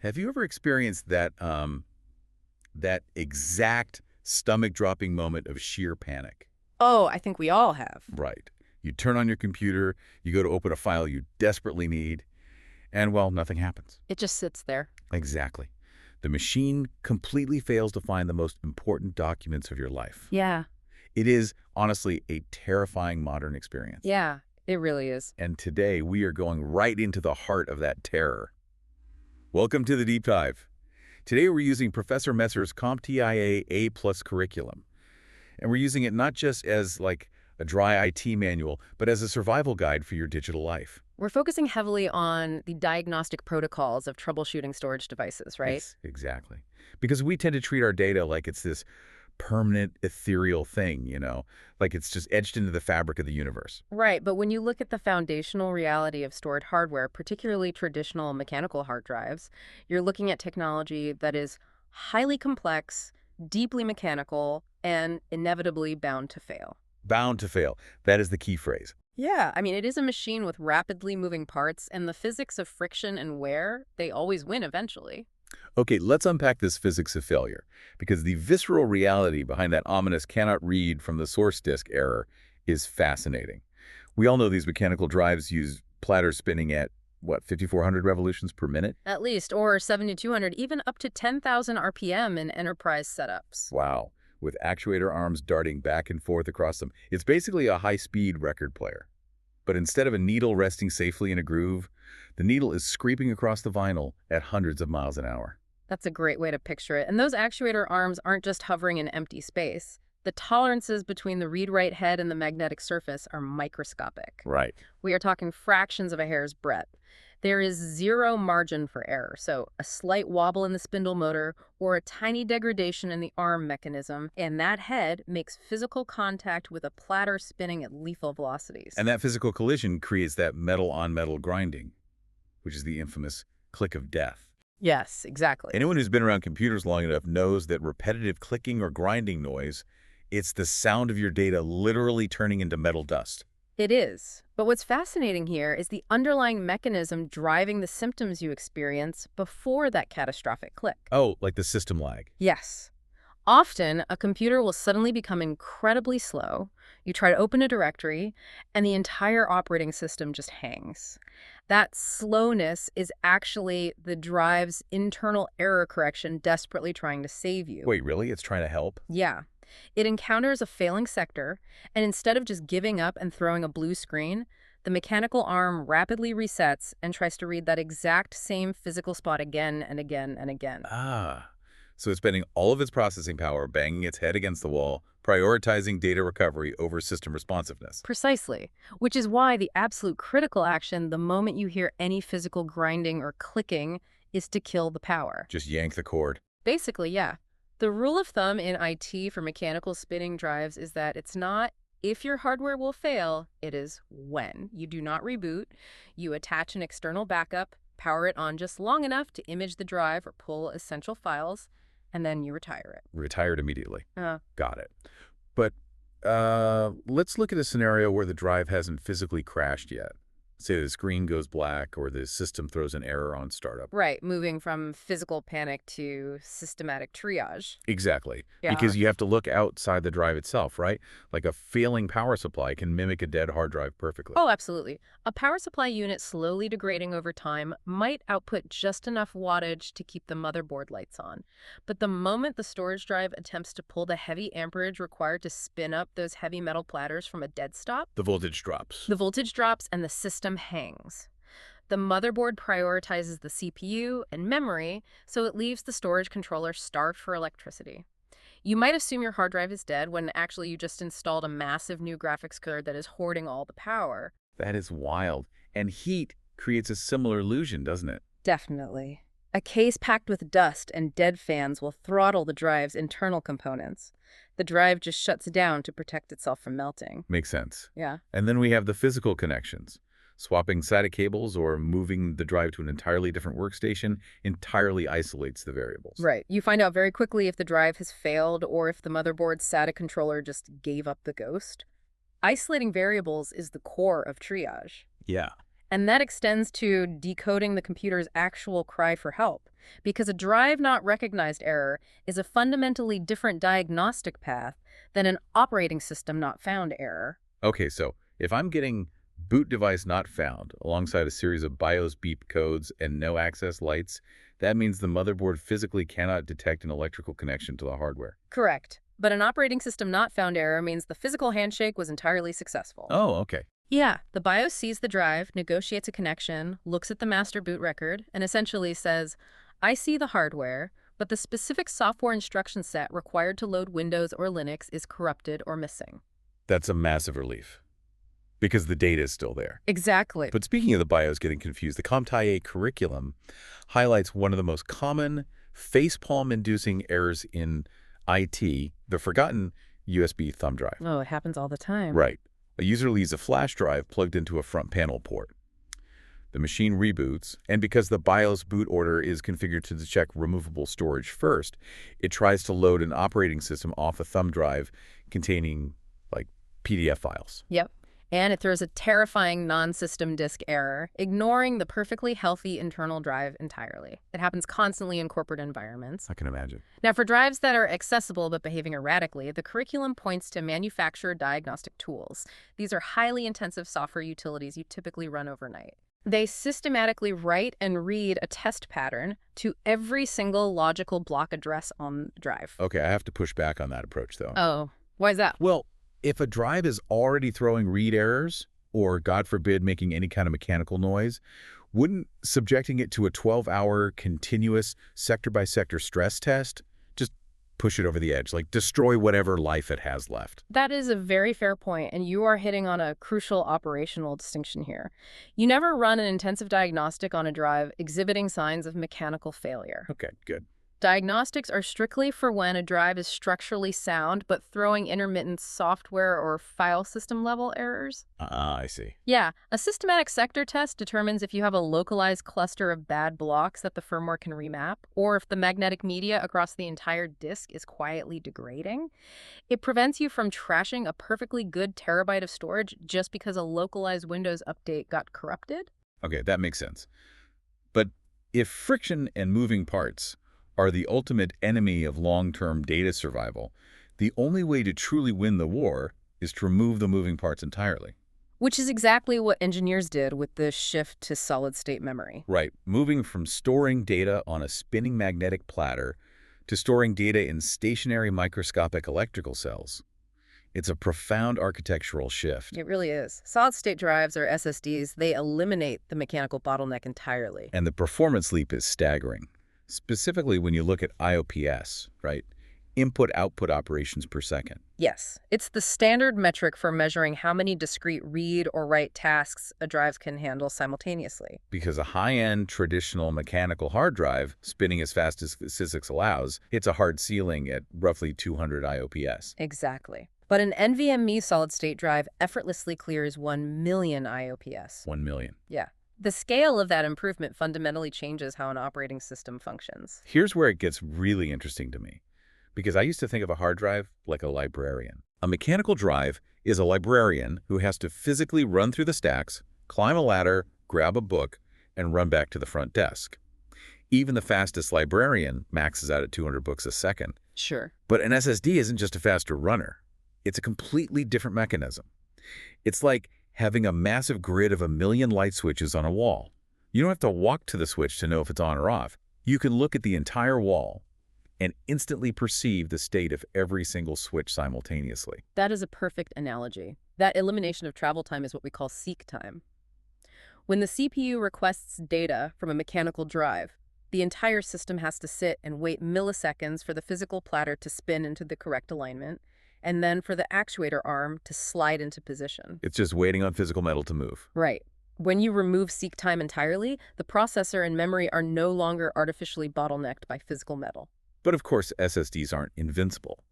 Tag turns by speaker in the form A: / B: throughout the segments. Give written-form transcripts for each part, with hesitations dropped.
A: Have you ever experienced that exact stomach-dropping moment of sheer panic?
B: Oh, I think we all have.
A: Right. You turn on your computer, you go to open a file you desperately need, and, well, nothing happens.
B: It just sits there.
A: Exactly. The machine completely fails to find the most important documents of your life.
B: Yeah,
A: It is, honestly, a terrifying modern experience.
B: yeah, it really is.
A: And today, we are going right into the heart of that terror. Welcome to the Deep Dive. Today, we're using Professor Messer's CompTIA A+ curriculum. And we're using it not just as, like, a dry IT manual, but as a survival guide for your digital life.
B: We're focusing heavily on the diagnostic protocols of troubleshooting storage devices, right?
A: Yes, exactly. Because we tend to treat our data like it's this permanent, ethereal thing, like it's just etched into the fabric of the universe.
B: Right, but when you look at the foundational reality of stored hardware, particularly traditional mechanical hard drives, you're looking at technology that is highly complex, deeply mechanical, and inevitably bound to fail.
A: Bound to fail. That is the key phrase.
B: Yeah, I mean, it is a machine with rapidly moving parts, and the physics of friction and wear, they always win eventually.
A: Okay, let's unpack this physics of failure, because the visceral reality behind that ominous cannot read from the source disk error is fascinating. We all know these mechanical drives use platters spinning at, what, 5,400 revolutions per minute?
B: At least, or 7,200, even up to 10,000 RPM in enterprise setups.
A: Wow, with actuator arms darting back and forth across them. It's basically a high-speed record player. But instead of a needle resting safely in a groove, the needle is scraping across the vinyl at hundreds of miles an hour.
B: That's a great way to picture it. And those actuator arms aren't just hovering in empty space. The tolerances between the read-write head and the magnetic surface are microscopic.
A: Right.
B: We are talking fractions of a hair's breadth. There is zero margin for error, so a slight wobble in the spindle motor or a tiny degradation in the arm mechanism, and that head makes physical contact with a platter spinning at lethal velocities.
A: And that physical collision creates that metal-on-metal grinding, which is the infamous click of death.
B: Yes, exactly.
A: Anyone who's been around computers long enough knows that repetitive clicking or grinding noise, it's the sound of your data literally turning into metal dust.
B: It is. But what's fascinating here is the underlying mechanism driving the symptoms you experience before that catastrophic click.
A: Oh, like the system lag.
B: Yes. Often, a computer will suddenly become incredibly slow. You try to open a directory, and the entire operating system just hangs. That slowness is actually the drive's internal error correction desperately trying to save you.
A: Wait, really? It's trying to help?
B: Yeah. It encounters a failing sector, and instead of just giving up and throwing a blue screen, the mechanical arm rapidly resets and tries to read that exact same physical spot again and again and again.
A: Ah. So it's spending all of its processing power banging its head against the wall, prioritizing data recovery over system responsiveness.
B: Precisely, which is why the absolute critical action the moment you hear any physical grinding or clicking is to kill the power.
A: Just yank the cord.
B: Basically, yeah. The rule of thumb in IT for mechanical spinning drives is that it's not if your hardware will fail, it is when. You do not reboot. You attach an external backup, power it on just long enough to image the drive or pull essential files, and then you retire it.
A: Retired immediately.
B: Uh,
A: Got it. But let's look at a scenario where the drive hasn't physically crashed yet. Say the screen goes black or the system throws an error on startup.
B: right, moving from physical panic to systematic triage.
A: Exactly.
B: Yeah.
A: Because you have to look outside the drive itself, right? Like a failing power supply can mimic a dead hard drive perfectly.
B: Oh, absolutely. A power supply unit slowly degrading over time might output just enough wattage to keep the motherboard lights on. But the moment the storage drive attempts to pull the heavy amperage required to spin up those heavy metal platters from a dead stop,
A: The voltage drops.
B: the voltage drops and the system hangs. The motherboard prioritizes the CPU and memory, so it leaves the storage controller starved for electricity. You might assume your hard drive is dead when actually you just installed a massive new graphics card that is hoarding all the power.
A: That is wild. And heat creates a similar illusion, doesn't it?
B: Definitely. A case packed with dust and dead fans will throttle the drive's internal components. The drive just shuts down to protect itself from melting.
A: Makes sense.
B: Yeah.
A: And then we have the physical connections. Swapping SATA cables or moving the drive to an entirely different workstation entirely isolates the variables.
B: Right. You find out very quickly if the drive has failed or if the motherboard's SATA controller just gave up the ghost. Isolating variables is the core of triage.
A: Yeah.
B: And that extends to decoding the computer's actual cry for help. because a drive not recognized error is a fundamentally different diagnostic path than an operating system not found error.
A: Okay, so if I'm getting boot device not found alongside a series of BIOS beep codes and no access lights, that means the motherboard physically cannot detect an electrical connection to the hardware.
B: Correct. But an operating system not found error means the physical handshake was entirely successful.
A: Oh, okay.
B: Yeah, the BIOS sees the drive, negotiates a connection, looks at the master boot record, and essentially says, I see the hardware, but the specific software instruction set required to load Windows or Linux is corrupted or missing.
A: That's a massive relief because the data is still there.
B: Exactly.
A: But speaking of the BIOS getting confused, the CompTIA curriculum highlights one of the most common facepalm-inducing errors in IT, the forgotten USB thumb drive.
B: Oh, it happens all the time.
A: Right. A user leaves a flash drive plugged into a front panel port. The machine reboots, and because the BIOS boot order is configured to check removable storage first, it tries to load an operating system off a thumb drive containing, like, PDF files.
B: Yep. And it throws a terrifying non-system disk error, ignoring the perfectly healthy internal drive entirely. It happens constantly in corporate environments.
A: I can imagine.
B: Now, for drives that are accessible but behaving erratically, the curriculum points to manufacturer diagnostic tools. These are highly intensive software utilities you typically run overnight. They systematically write and read a test pattern to every single logical block address on the drive.
A: Okay, I have to push back on that approach, though.
B: Oh, why is that?
A: Well, if a drive is already throwing read errors, or God forbid making any kind of mechanical noise, wouldn't subjecting it to a 12-hour continuous sector-by-sector stress test just push it over the edge, like destroy whatever life it has left?
B: That is a very fair point, and you are hitting on a crucial operational distinction here. You never run an intensive diagnostic on a drive exhibiting signs of mechanical failure.
A: Okay, good.
B: Diagnostics are strictly for when a drive is structurally sound but throwing intermittent software or file system level errors.
A: I see.
B: Yeah, a systematic sector test determines if you have a localized cluster of bad blocks that the firmware can remap, or if the magnetic media across the entire disk is quietly degrading. It prevents you from trashing a perfectly good terabyte of storage just because a localized Windows update got corrupted.
A: Okay, that makes sense. But if friction and moving parts are the ultimate enemy of long-term data survival, the only way to truly win the war is to remove the moving parts entirely.
B: Which is exactly what engineers did with the shift to solid-state memory.
A: Right, moving from storing data on a spinning magnetic platter to storing data in stationary microscopic electrical cells. It's a profound architectural shift.
B: It really is. Solid-state drives, or SSDs, they eliminate the mechanical bottleneck entirely.
A: And the performance leap is staggering. Specifically when you look at IOPS, right? Input-output operations per second.
B: Yes, it's the standard metric for measuring how many discrete read or write tasks a drive can handle simultaneously.
A: Because a high-end traditional mechanical hard drive, spinning as fast as physics allows, hits a hard ceiling at roughly 200 IOPS.
B: Exactly. But an NVMe solid-state drive effortlessly clears 1 million IOPS.
A: 1 million.
B: Yeah. The scale of that improvement fundamentally changes how an operating system functions.
A: Here's where it gets really interesting to me, because I used to think of a hard drive like a librarian. A mechanical drive is a librarian who has to physically run through the stacks, climb a ladder, grab a book, and run back to the front desk. Even the fastest librarian maxes out at 200 books a second.
B: Sure.
A: But an SSD isn't just a faster runner. It's a completely different mechanism. It's like having a massive grid of 1 million light switches on a wall. You don't have to walk to the switch to know if it's on or off. You can look at the entire wall and instantly perceive the state of every single switch simultaneously.
B: That is a perfect analogy. That elimination of travel time is what we call seek time. When the CPU requests data from a mechanical drive, the entire system has to sit and wait milliseconds for the physical platter to spin into the correct alignment, and then for the actuator arm to slide into position.
A: It's just waiting on physical metal to move.
B: Right. When you remove seek time entirely, the processor and memory are no longer artificially bottlenecked by physical metal.
A: But of course, SSDs aren't invincible.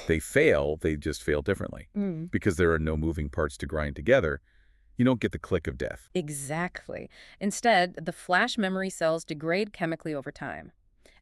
A: They fail, they just fail differently. Because there are no moving parts to grind together, you don't get the click of death.
B: Exactly. Instead, the flash memory cells degrade chemically over time.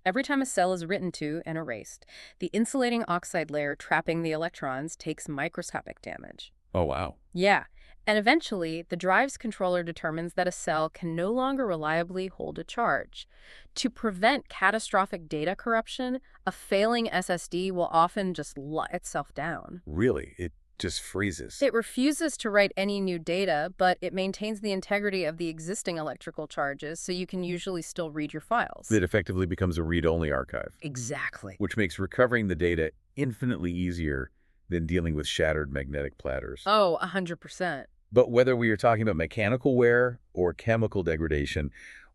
B: Every time a cell is written to and erased, the insulating oxide layer trapping the electrons takes microscopic damage.
A: Oh, wow.
B: Yeah, And eventually, the drive's controller determines that a cell can no longer reliably hold a charge. To prevent catastrophic data corruption, a failing SSD will often just let itself down.
A: Really, it just freezes.
B: It refuses to write any new data, but it maintains the integrity of the existing electrical charges, so you can usually still read your files.
A: It effectively becomes a read-only archive,
B: Exactly.
A: which makes recovering the data infinitely easier than dealing with shattered magnetic platters.
B: Oh, 100%.
A: But whether we are talking about mechanical wear or chemical degradation,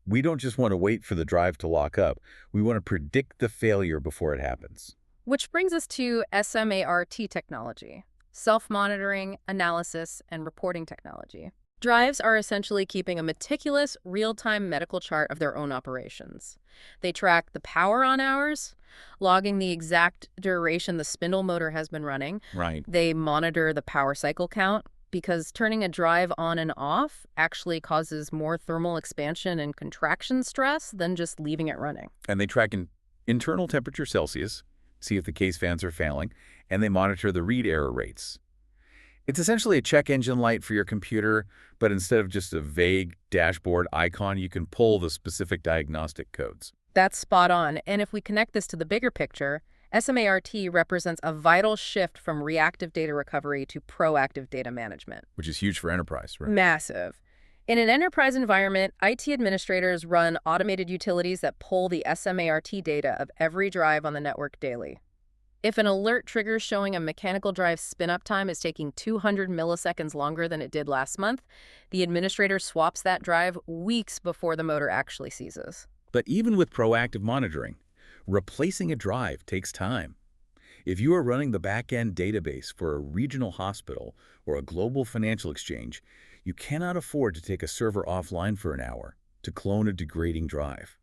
A: we don't just want to wait for the drive to lock up. We want to predict the failure before it happens.
B: Which brings us to SMART technology, self-monitoring, analysis, and reporting technology. Drives are essentially keeping a meticulous, real-time medical chart of their own operations. They track the power on hours, logging the exact duration the spindle motor has been running.
A: Right.
B: They monitor the power cycle count, because turning a drive on and off actually causes more thermal expansion and contraction stress than just leaving it running.
A: And they track internal temperature Celsius, see if the case fans are failing, and they monitor the read error rates. It's essentially a check engine light for your computer, but instead of just a vague dashboard icon, you can pull the specific diagnostic codes.
B: That's spot on. And if we connect this to the bigger picture, SMART represents a vital shift from reactive data recovery to proactive data management.
A: Which is huge for enterprise, right?
B: Massive. In an enterprise environment, IT administrators run automated utilities that pull the SMART data of every drive on the network daily. If an alert triggers showing a mechanical drive spin-up time is taking 200 milliseconds longer than it did last month, the administrator swaps that drive weeks before the motor actually seizes.
A: But even with proactive monitoring, replacing a drive takes time. If you are running the back-end database for a regional hospital or a global financial exchange, you cannot afford to take a server offline for an hour to clone a degrading drive.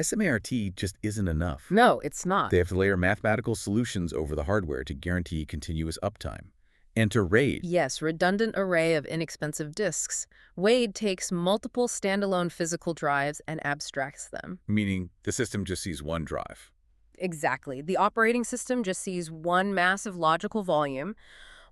A: SMART just isn't enough.
B: No, it's not.
A: They have to layer mathematical solutions over the hardware to guarantee continuous uptime. Enter RAID.
B: Yes, redundant array of inexpensive disks. WAID takes multiple standalone physical drives and abstracts them.
A: Meaning the system just sees one drive.
B: Exactly. The operating system just sees one massive logical volume,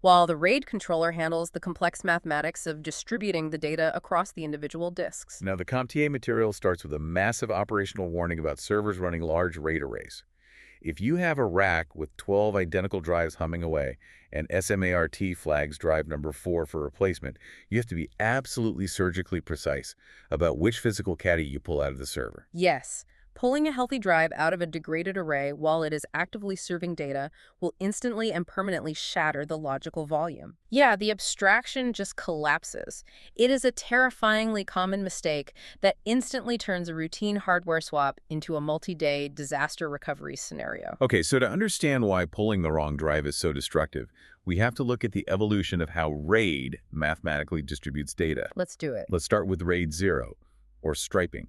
B: while the RAID controller handles the complex mathematics of distributing the data across the individual disks.
A: Now, the CompTIA material starts with a massive operational warning about servers running large RAID arrays. If you have a rack with 12 identical drives humming away and SMART flags drive number 4 for replacement, you have to be absolutely surgically precise about which physical caddy you pull out of the server.
B: Yes. Pulling a healthy drive out of a degraded array while it is actively serving data will instantly and permanently shatter the logical volume. Yeah, the abstraction just collapses. It is a terrifyingly common mistake that instantly turns a routine hardware swap into a multi-day disaster recovery scenario.
A: Okay, so to understand why pulling the wrong drive is so destructive, we have to look at the evolution of how RAID mathematically distributes data.
B: Let's do it.
A: Let's start with RAID 0, or striping.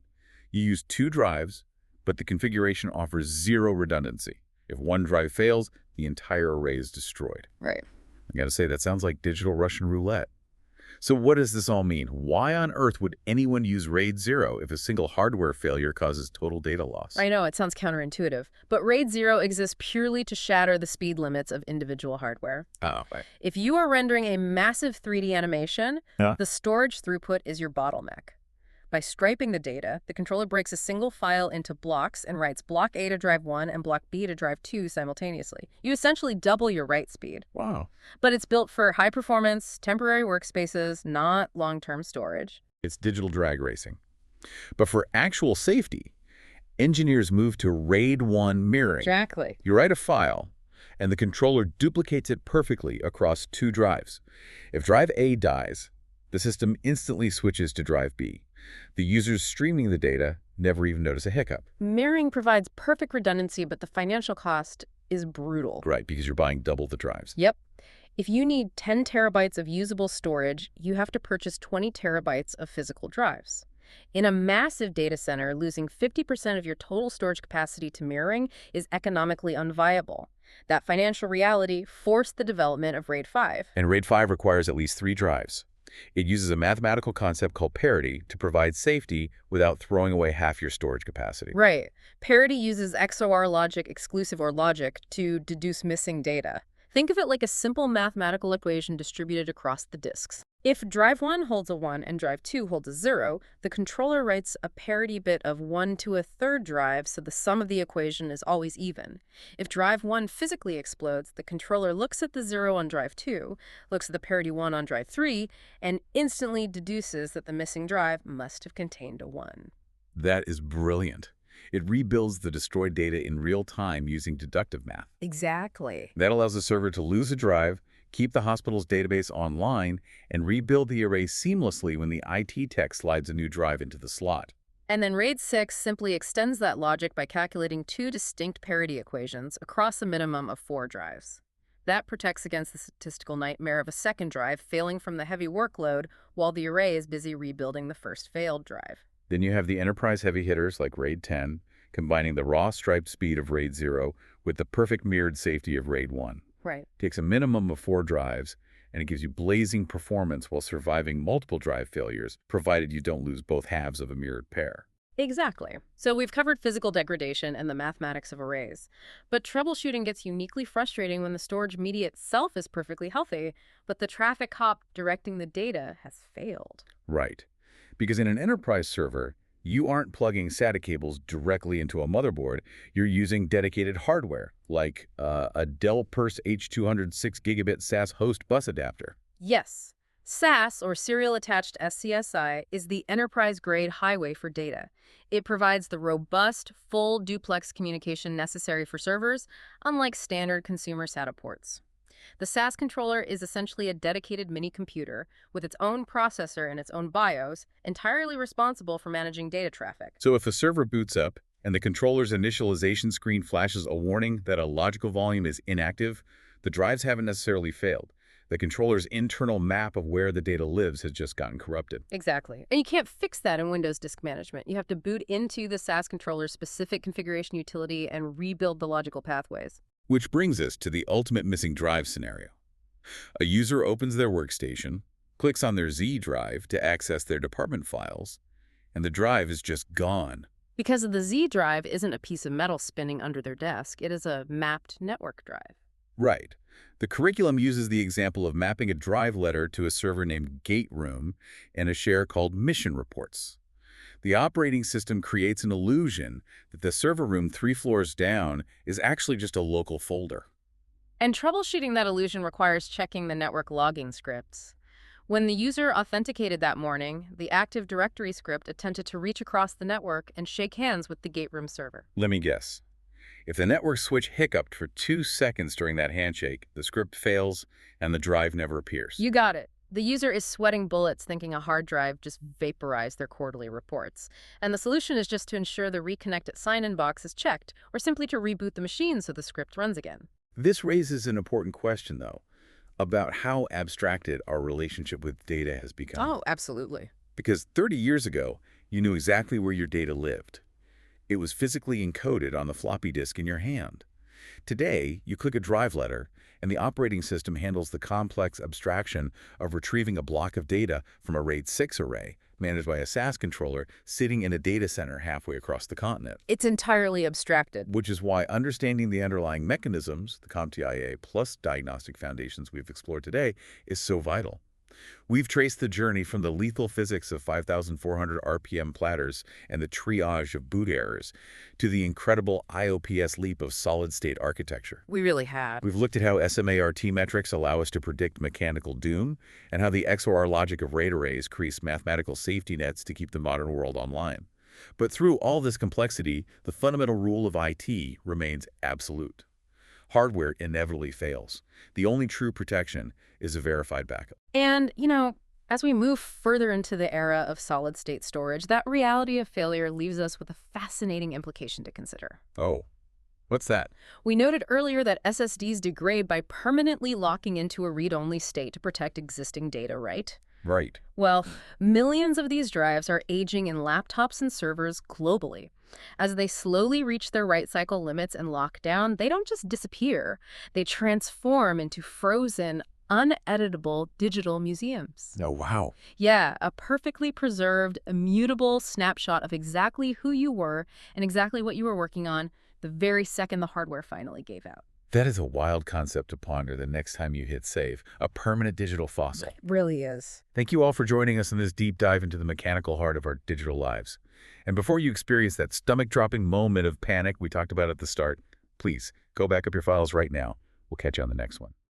A: You use 2 drives, but the configuration offers 0 redundancy. If one drive fails, the entire array is destroyed.
B: Right.
A: I gotta say, that sounds like digital Russian roulette. So what does this all mean? Why on earth would anyone use RAID 0 if a single hardware failure causes total data loss?
B: I know, it sounds counterintuitive, but RAID 0 exists purely to shatter the speed limits of individual hardware.
A: Oh, right.
B: If you are rendering a massive 3D animation,
A: Yeah.
B: the storage throughput is your bottleneck. By striping the data, the controller breaks a single file into blocks and writes block A to drive 1 and block B to drive 2 simultaneously. You essentially double your write speed.
A: Wow.
B: But it's built for high performance, temporary workspaces, not long-term storage.
A: It's digital drag racing. But for actual safety, engineers move to RAID 1 mirroring.
B: Exactly.
A: You write a file, and the controller duplicates it perfectly across 2 drives. If drive A dies, the system instantly switches to drive B. The users streaming the data never even notice a hiccup.
B: Mirroring provides perfect redundancy, but the financial cost is brutal.
A: Right, because you're buying double the drives.
B: Yep. If you need 10 terabytes of usable storage, you have to purchase 20 terabytes of physical drives. In a massive data center, losing 50% of your total storage capacity to mirroring is economically unviable. That financial reality forced the development of RAID 5.
A: And RAID 5 requires at least 3 drives. It uses a mathematical concept called parity to provide safety without throwing away half your storage capacity.
B: Right. Parity uses XOR logic, exclusive OR logic, to deduce missing data. Think of it like a simple mathematical equation distributed across the disks. If drive 1 holds a 1 and drive 2 holds a 0, the controller writes a parity bit of 1 to a third drive, so the sum of the equation is always even. If drive 1 physically explodes, the controller looks at the 0 on drive 2, looks at the parity 1 on drive 3, and instantly deduces that the missing drive must have contained a 1.
A: That is brilliant. It rebuilds the destroyed data in real time using deductive math.
B: Exactly.
A: That allows the server to lose a drive, keep the hospital's database online, and rebuild the array seamlessly when the IT tech slides a new drive into the slot.
B: And then RAID 6 simply extends that logic by calculating two distinct parity equations across a minimum of 4 drives. That protects against the statistical nightmare of a second drive failing from the heavy workload while the array is busy rebuilding the first failed drive.
A: Then you have the enterprise heavy hitters like RAID 10, combining the raw striped speed of RAID 0 with the perfect mirrored safety of RAID 1.
B: Right.
A: Takes a minimum of 4 drives, and it gives you blazing performance while surviving multiple drive failures, provided you don't lose both halves of a mirrored pair.
B: Exactly. So we've covered physical degradation and the mathematics of arrays. But troubleshooting gets uniquely frustrating when the storage media itself is perfectly healthy, but the traffic cop directing the data has failed.
A: Right. Because in an enterprise server, you aren't plugging SATA cables directly into a motherboard. You're using dedicated hardware, like a Dell Pulse H206 gigabit SAS host bus adapter.
B: Yes. SAS, or Serial Attached SCSI, is the enterprise-grade highway for data. It provides the robust, full duplex communication necessary for servers, unlike standard consumer SATA ports. The SAS controller is essentially a dedicated mini-computer with its own processor and its own BIOS, entirely responsible for managing data traffic.
A: So if the server boots up and the controller's initialization screen flashes a warning that a logical volume is inactive, the drives haven't necessarily failed. The controller's internal map of where the data lives has just gotten corrupted.
B: Exactly. And you can't fix that in Windows Disk Management. You have to boot into the SAS controller's specific configuration utility and rebuild the logical pathways.
A: Which brings us to the ultimate missing drive scenario. A user opens their workstation, clicks on their Z drive to access their department files, and the drive is just gone.
B: Because the Z drive isn't a piece of metal spinning under their desk. It is a mapped network drive.
A: Right. The curriculum uses the example of mapping a drive letter to a server named Gate Room and a share called Mission Reports. The operating system creates an illusion that the server room 3 floors down is actually just a local folder.
B: And troubleshooting that illusion requires checking the network logging scripts. When the user authenticated that morning, the Active Directory script attempted to reach across the network and shake hands with the Gate Room server.
A: Let me guess. If the network switch hiccuped for 2 seconds during that handshake, the script fails and the drive never appears.
B: You got it. The user is sweating bullets thinking a hard drive just vaporized their quarterly reports. And the solution is just to ensure the reconnect at sign-in box is checked, or simply to reboot the machine so the script runs again.
A: This raises an important question, though, about how abstracted our relationship with data has become.
B: Oh, absolutely.
A: Because 30 years ago, you knew exactly where your data lived. It was physically encoded on the floppy disk in your hand. Today, you click a drive letter, and the operating system handles the complex abstraction of retrieving a block of data from a RAID 6 array managed by a SAS controller sitting in a data center halfway across the continent.
B: It's entirely abstracted.
A: Which is why understanding the underlying mechanisms, the CompTIA plus diagnostic foundations we've explored today, is so vital. We've traced the journey from the lethal physics of 5,400 RPM platters and the triage of boot errors to the incredible IOPS leap of solid-state architecture.
B: We really had.
A: We've looked at how SMART metrics allow us to predict mechanical doom and how the XOR logic of RAID arrays creates mathematical safety nets to keep the modern world online. But through all this complexity, the fundamental rule of IT remains absolute. Hardware inevitably fails. The only true protection is a verified backup.
B: And, as we move further into the era of solid-state storage, that reality of failure leaves us with a fascinating implication to consider.
A: Oh, what's that?
B: We noted earlier that SSDs degrade by permanently locking into a read-only state to protect existing data, right?
A: Right.
B: Well, millions of these drives are aging in laptops and servers globally. As they slowly reach their write cycle limits and lock down, they don't just disappear. They transform into frozen, uneditable digital museums.
A: Oh, wow.
B: Yeah, a perfectly preserved, immutable snapshot of exactly who you were and exactly what you were working on the very second the hardware finally gave out.
A: That is a wild concept to ponder the next time you hit save, a permanent digital fossil.
B: It really is.
A: Thank you all for joining us in this deep dive into the mechanical heart of our digital lives. And before you experience that stomach-dropping moment of panic we talked about at the start, please go back up your files right now. We'll catch you on the next one.